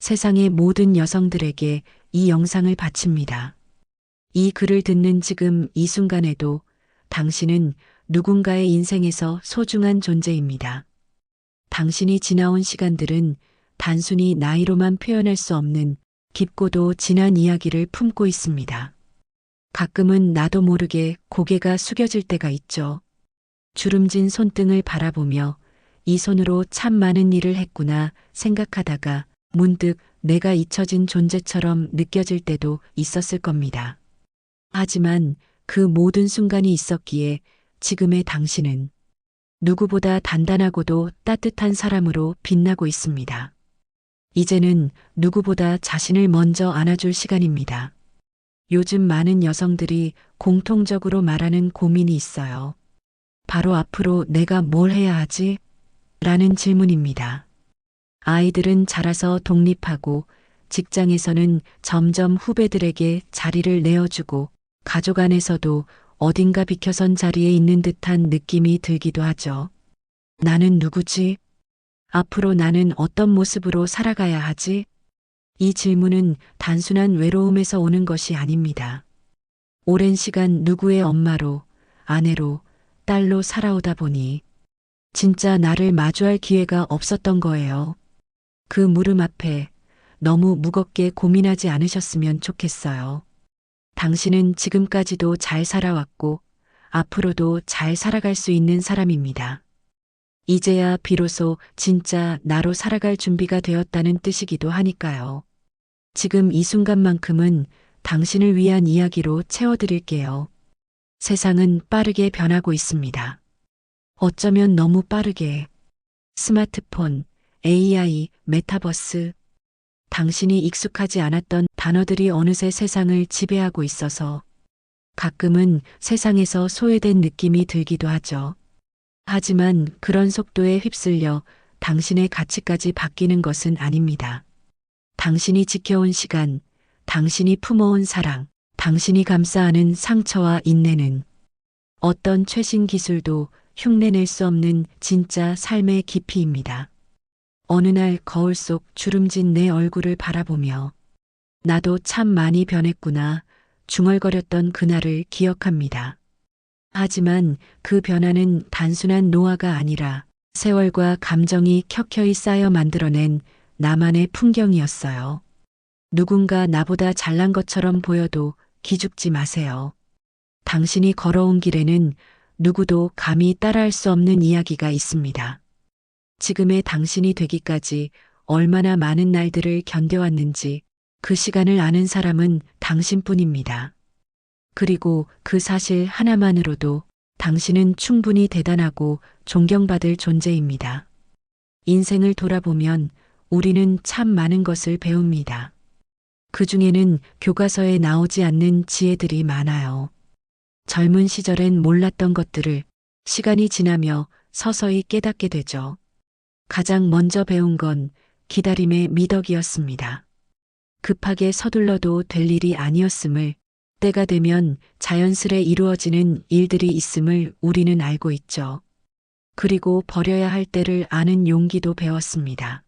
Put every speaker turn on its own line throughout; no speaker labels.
세상의 모든 여성들에게 이 영상을 바칩니다. 이 글을 듣는 지금 이 순간에도 당신은 누군가의 인생에서 소중한 존재입니다. 당신이 지나온 시간들은 단순히 나이로만 표현할 수 없는 깊고도 진한 이야기를 품고 있습니다. 가끔은 나도 모르게 고개가 숙여질 때가 있죠. 주름진 손등을 바라보며 이 손으로 참 많은 일을 했구나 생각하다가 문득 내가 잊혀진 존재처럼 느껴질 때도 있었을 겁니다. 하지만 그 모든 순간이 있었기에 지금의 당신은 누구보다 단단하고도 따뜻한 사람으로 빛나고 있습니다. 이제는 누구보다 자신을 먼저 안아줄 시간입니다. 요즘 많은 여성들이 공통적으로 말하는 고민이 있어요. 바로 앞으로 내가 뭘 해야 하지? 라는 질문입니다. 아이들은 자라서 독립하고 직장에서는 점점 후배들에게 자리를 내어주고 가족 안에서도 어딘가 비켜선 자리에 있는 듯한 느낌이 들기도 하죠. 나는 누구지? 앞으로 나는 어떤 모습으로 살아가야 하지? 이 질문은 단순한 외로움에서 오는 것이 아닙니다. 오랜 시간 누구의 엄마로, 아내로, 딸로 살아오다 보니 진짜 나를 마주할 기회가 없었던 거예요. 그 물음 앞에 너무 무겁게 고민하지 않으셨으면 좋겠어요. 당신은 지금까지도 잘 살아왔고 앞으로도 잘 살아갈 수 있는 사람입니다. 이제야 비로소 진짜 나로 살아갈 준비가 되었다는 뜻이기도 하니까요. 지금 이 순간만큼은 당신을 위한 이야기로 채워드릴게요. 세상은 빠르게 변하고 있습니다. 어쩌면 너무 빠르게. 스마트폰, AI, 메타버스. 당신이 익숙하지 않았던 단어들이 어느새 세상을 지배하고 있어서 가끔은 세상에서 소외된 느낌이 들기도 하죠. 하지만 그런 속도에 휩쓸려 당신의 가치까지 바뀌는 것은 아닙니다. 당신이 지켜온 시간, 당신이 품어온 사랑, 당신이 감싸 안은 상처와 인내는 어떤 최신 기술도 흉내낼 수 없는 진짜 삶의 깊이입니다. 어느 날 거울 속 주름진 내 얼굴을 바라보며 나도 참 많이 변했구나 중얼거렸던 그날을 기억합니다. 하지만 그 변화는 단순한 노화가 아니라 세월과 감정이 켜켜이 쌓여 만들어낸 나만의 풍경이었어요. 누군가 나보다 잘난 것처럼 보여도 기죽지 마세요. 당신이 걸어온 길에는 누구도 감히 따라할 수 없는 이야기가 있습니다. 지금의 당신이 되기까지 얼마나 많은 날들을 견뎌왔는지 그 시간을 아는 사람은 당신뿐입니다. 그리고 그 사실 하나만으로도 당신은 충분히 대단하고 존경받을 존재입니다. 인생을 돌아보면 우리는 참 많은 것을 배웁니다. 그 중에는 교과서에 나오지 않는 지혜들이 많아요. 젊은 시절엔 몰랐던 것들을 시간이 지나며 서서히 깨닫게 되죠. 가장 먼저 배운 건 기다림의 미덕이었습니다. 급하게 서둘러도 될 일이 아니었음을, 때가 되면 자연스레 이루어지는 일들이 있음을 우리는 알고 있죠. 그리고 버려야 할 때를 아는 용기도 배웠습니다.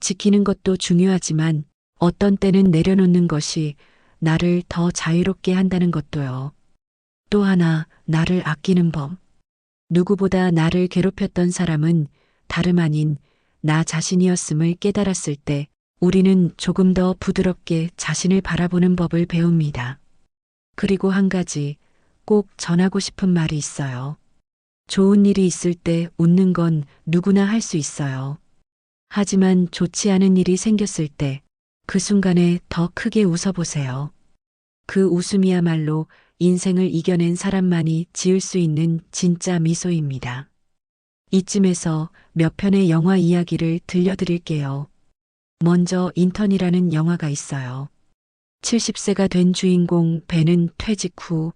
지키는 것도 중요하지만 어떤 때는 내려놓는 것이 나를 더 자유롭게 한다는 것도요. 또 하나, 나를 아끼는 법. 누구보다 나를 괴롭혔던 사람은 다름 아닌 나 자신이었음을 깨달았을 때 우리는 조금 더 부드럽게 자신을 바라보는 법을 배웁니다. 그리고 한 가지 꼭 전하고 싶은 말이 있어요. 좋은 일이 있을 때 웃는 건 누구나 할 수 있어요. 하지만 좋지 않은 일이 생겼을 때 그 순간에 더 크게 웃어보세요. 그 웃음이야말로 인생을 이겨낸 사람만이 지을 수 있는 진짜 미소입니다. 이쯤에서 몇 편의 영화 이야기를 들려드릴게요. 먼저 인턴이라는 영화가 있어요. 70세가 된 주인공 벤은 퇴직 후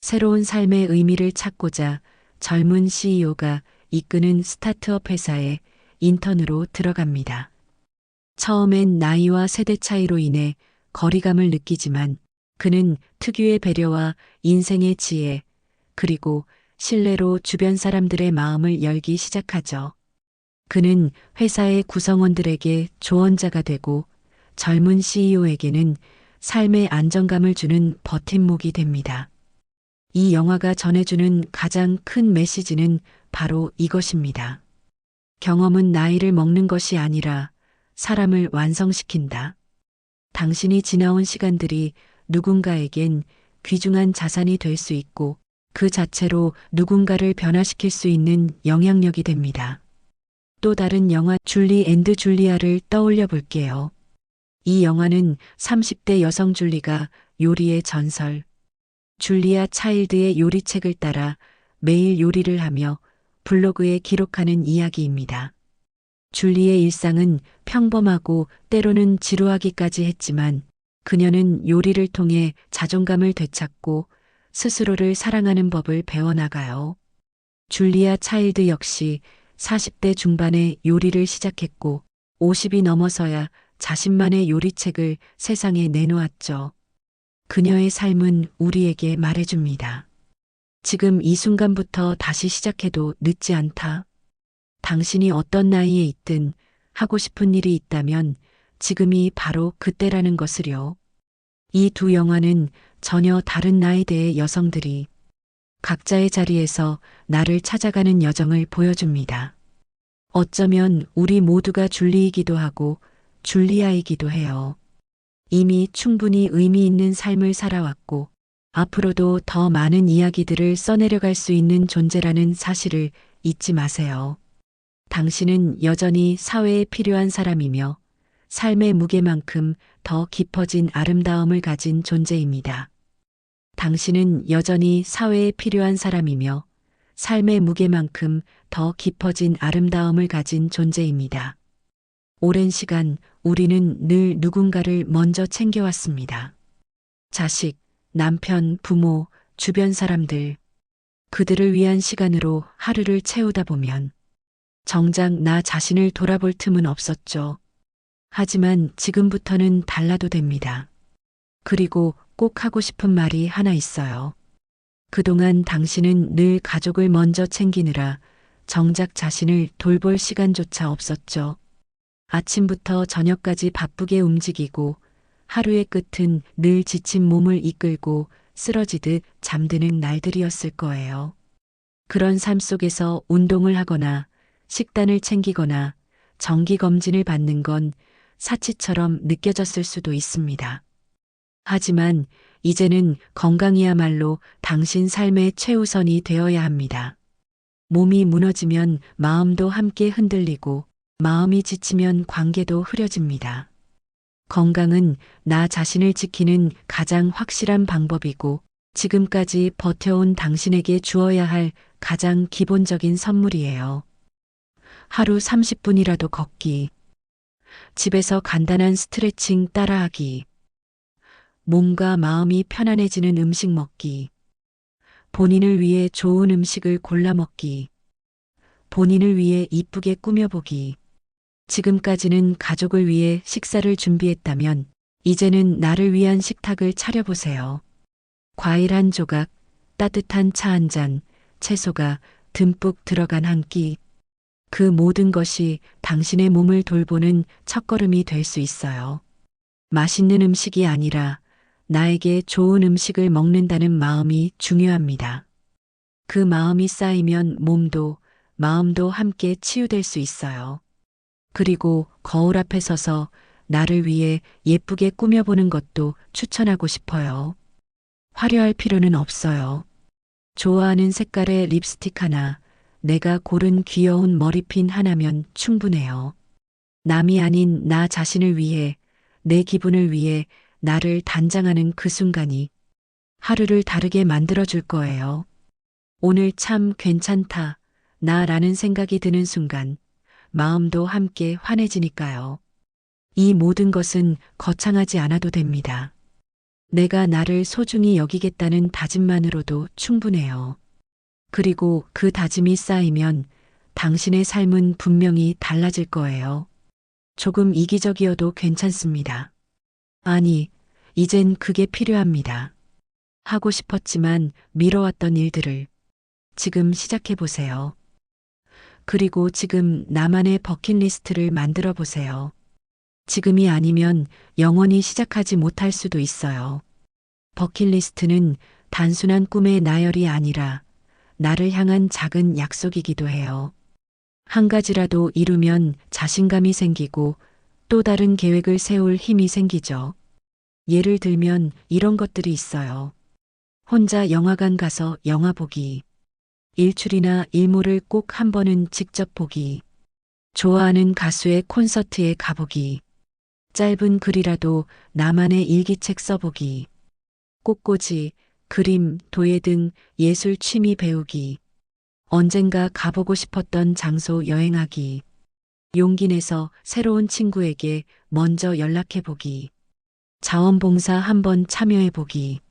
새로운 삶의 의미를 찾고자 젊은 CEO가 이끄는 스타트업 회사에 인턴으로 들어갑니다. 처음엔 나이와 세대 차이로 인해 거리감을 느끼지만 그는 특유의 배려와 인생의 지혜, 그리고 신뢰로 주변 사람들의 마음을 열기 시작하죠. 그는 회사의 구성원들에게 조언자가 되고 젊은 CEO에게는 삶의 안정감을 주는 버팀목이 됩니다. 이 영화가 전해주는 가장 큰 메시지는 바로 이것입니다. 경험은 나이를 먹는 것이 아니라 사람을 완성시킨다. 당신이 지나온 시간들이 누군가에겐 귀중한 자산이 될 수 있고 그 자체로 누군가를 변화시킬 수 있는 영향력이 됩니다. 또 다른 영화 줄리 앤드 줄리아를 떠올려 볼게요. 이 영화는 30대 여성 줄리가 요리의 전설, 줄리아 차일드의 요리책을 따라 매일 요리를 하며 블로그에 기록하는 이야기입니다. 줄리의 일상은 평범하고 때로는 지루하기까지 했지만 그녀는 요리를 통해 자존감을 되찾고 스스로를 사랑하는 법을 배워나가요. 줄리아 차일드 역시 40대 중반에 요리를 시작했고 50이 넘어서야 자신만의 요리책을 세상에 내놓았죠. 그녀의 삶은 우리에게 말해줍니다. 지금 이 순간부터 다시 시작해도 늦지 않다. 당신이 어떤 나이에 있든 하고 싶은 일이 있다면 지금이 바로 그때라는 것을요. 이 두 영화는 전혀 다른 나이대의 여성들이 각자의 자리에서 나를 찾아가는 여정을 보여줍니다. 어쩌면 우리 모두가 줄리이기도 하고 줄리아이기도 해요. 이미 충분히 의미 있는 삶을 살아왔고 앞으로도 더 많은 이야기들을 써내려갈 수 있는 존재라는 사실을 잊지 마세요. 당신은 여전히 사회에 필요한 사람이며 삶의 무게만큼 더 깊어진 아름다움을 가진 존재입니다. 당신은 여전히 사회에 필요한 사람이며 삶의 무게만큼 더 깊어진 아름다움을 가진 존재입니다. 오랜 시간 우리는 늘 누군가를 먼저 챙겨왔습니다. 자식, 남편, 부모, 주변 사람들. 그들을 위한 시간으로 하루를 채우다 보면 정작 나 자신을 돌아볼 틈은 없었죠. 하지만 지금부터는 달라도 됩니다. 그리고 꼭 하고 싶은 말이 하나 있어요. 그동안 당신은 늘 가족을 먼저 챙기느라 정작 자신을 돌볼 시간조차 없었죠. 아침부터 저녁까지 바쁘게 움직이고 하루의 끝은 늘 지친 몸을 이끌고 쓰러지듯 잠드는 날들이었을 거예요. 그런 삶 속에서 운동을 하거나 식단을 챙기거나 정기검진을 받는 건 사치처럼 느껴졌을 수도 있습니다. 하지만 이제는 건강이야말로 당신 삶의 최우선이 되어야 합니다. 몸이 무너지면 마음도 함께 흔들리고 마음이 지치면 관계도 흐려집니다. 건강은 나 자신을 지키는 가장 확실한 방법이고 지금까지 버텨온 당신에게 주어야 할 가장 기본적인 선물이에요. 하루 30분이라도 걷기. 집에서 간단한 스트레칭 따라하기. 몸과 마음이 편안해지는 음식 먹기. 본인을 위해 좋은 음식을 골라 먹기. 본인을 위해 이쁘게 꾸며보기. 지금까지는 가족을 위해 식사를 준비했다면 이제는 나를 위한 식탁을 차려보세요. 과일 한 조각, 따뜻한 차 한 잔, 채소가 듬뿍 들어간 한 끼. 그 모든 것이 당신의 몸을 돌보는 첫걸음이 될 수 있어요. 맛있는 음식이 아니라 나에게 좋은 음식을 먹는다는 마음이 중요합니다. 그 마음이 쌓이면 몸도 마음도 함께 치유될 수 있어요. 그리고 거울 앞에 서서 나를 위해 예쁘게 꾸며보는 것도 추천하고 싶어요. 화려할 필요는 없어요. 좋아하는 색깔의 립스틱 하나, 내가 고른 귀여운 머리핀 하나면 충분해요. 남이 아닌 나 자신을 위해, 내 기분을 위해 나를 단장하는 그 순간이 하루를 다르게 만들어줄 거예요. 오늘 참 괜찮다, 나라는 생각이 드는 순간, 마음도 함께 환해지니까요. 이 모든 것은 거창하지 않아도 됩니다. 내가 나를 소중히 여기겠다는 다짐만으로도 충분해요. 그리고 그 다짐이 쌓이면 당신의 삶은 분명히 달라질 거예요. 조금 이기적이어도 괜찮습니다. 아니, 이젠 그게 필요합니다. 하고 싶었지만 미뤄왔던 일들을 지금 시작해보세요. 그리고 지금 나만의 버킷리스트를 만들어 보세요. 지금이 아니면 영원히 시작하지 못할 수도 있어요. 버킷리스트는 단순한 꿈의 나열이 아니라 나를 향한 작은 약속이기도 해요. 한 가지라도 이루면 자신감이 생기고 또 다른 계획을 세울 힘이 생기죠. 예를 들면 이런 것들이 있어요. 혼자 영화관 가서 영화 보기. 일출이나 일몰을 꼭 한 번은 직접 보기. 좋아하는 가수의 콘서트에 가보기. 짧은 글이라도 나만의 일기책 써보기. 꽃꽂이, 그림, 도예 등 예술 취미 배우기. 언젠가 가보고 싶었던 장소 여행하기. 용기 내서 새로운 친구에게 먼저 연락해보기. 자원봉사 한번 참여해보기.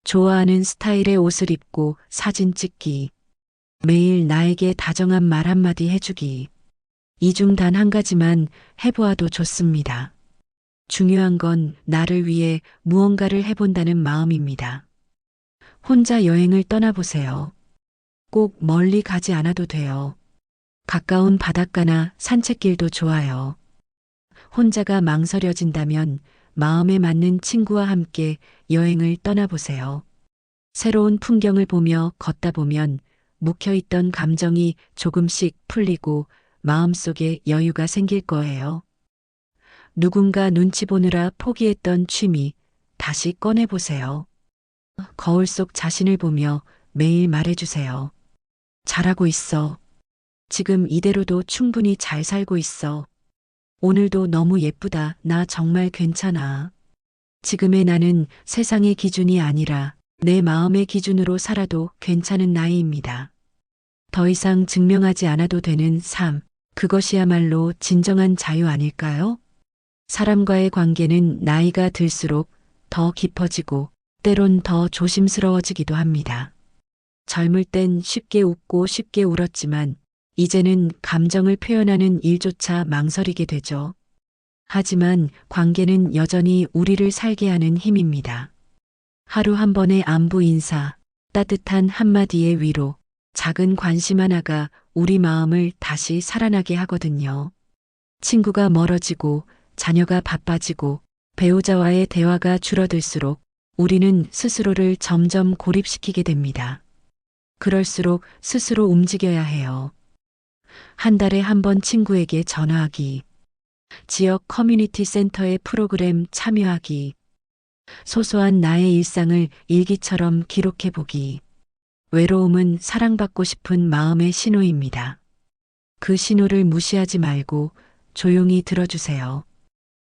좋아하는 스타일의 옷을 입고 사진 찍기. 매일 나에게 다정한 말 한마디 해주기. 이 중 단 한 가지만 해보아도 좋습니다. 중요한 건 나를 위해 무언가를 해본다는 마음입니다. 혼자 여행을 떠나보세요. 꼭 멀리 가지 않아도 돼요. 가까운 바닷가나 산책길도 좋아요. 혼자가 망설여진다면 마음에 맞는 친구와 함께 여행을 떠나보세요. 새로운 풍경을 보며 걷다 보면 묵혀있던 감정이 조금씩 풀리고 마음속에 여유가 생길 거예요. 누군가 눈치 보느라 포기했던 취미 다시 꺼내보세요. 거울 속 자신을 보며 매일 말해주세요. 잘하고 있어. 지금 이대로도 충분히 잘 살고 있어. 오늘도 너무 예쁘다. 나 정말 괜찮아. 지금의 나는 세상의 기준이 아니라 내 마음의 기준으로 살아도 괜찮은 나이입니다. 더 이상 증명하지 않아도 되는 삶, 그것이야말로 진정한 자유 아닐까요? 사람과의 관계는 나이가 들수록 더 깊어지고 때론 더 조심스러워지기도 합니다. 젊을 땐 쉽게 웃고 쉽게 울었지만 이제는 감정을 표현하는 일조차 망설이게 되죠. 하지만 관계는 여전히 우리를 살게 하는 힘입니다. 하루 한 번의 안부 인사, 따뜻한 한마디의 위로, 작은 관심 하나가 우리 마음을 다시 살아나게 하거든요. 친구가 멀어지고 자녀가 바빠지고 배우자와의 대화가 줄어들수록 우리는 스스로를 점점 고립시키게 됩니다. 그럴수록 스스로 움직여야 해요. 한 달에 한 번 친구에게 전화하기, 지역 커뮤니티 센터의 프로그램 참여하기, 소소한 나의 일상을 일기처럼 기록해보기. 외로움은 사랑받고 싶은 마음의 신호입니다. 그 신호를 무시하지 말고 조용히 들어주세요.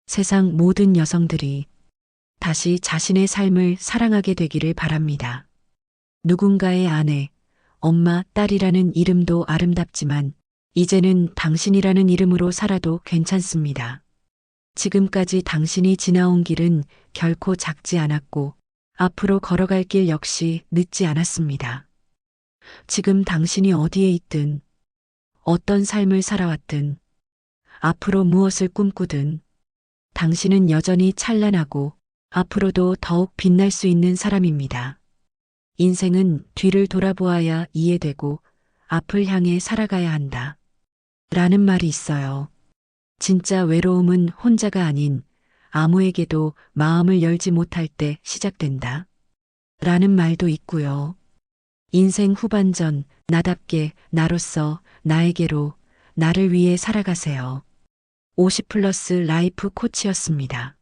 세상 모든 여성들이 다시 자신의 삶을 사랑하게 되기를 바랍니다. 누군가의 아내, 엄마, 딸이라는 이름도 아름답지만 이제는 당신이라는 이름으로 살아도 괜찮습니다. 지금까지 당신이 지나온 길은 결코 작지 않았고 앞으로 걸어갈 길 역시 늦지 않았습니다. 지금 당신이 어디에 있든 어떤 삶을 살아왔든 앞으로 무엇을 꿈꾸든 당신은 여전히 찬란하고 앞으로도 더욱 빛날 수 있는 사람입니다. 인생은 뒤를 돌아보아야 이해되고 앞을 향해 살아가야 한다. 라는 말이 있어요. 진짜 외로움은 혼자가 아닌 아무에게도 마음을 열지 못할 때 시작된다. 라는 말도 있고요. 인생 후반전 나답게 나로서 나에게로 나를 위해 살아가세요. 50+ 라이프 코치였습니다.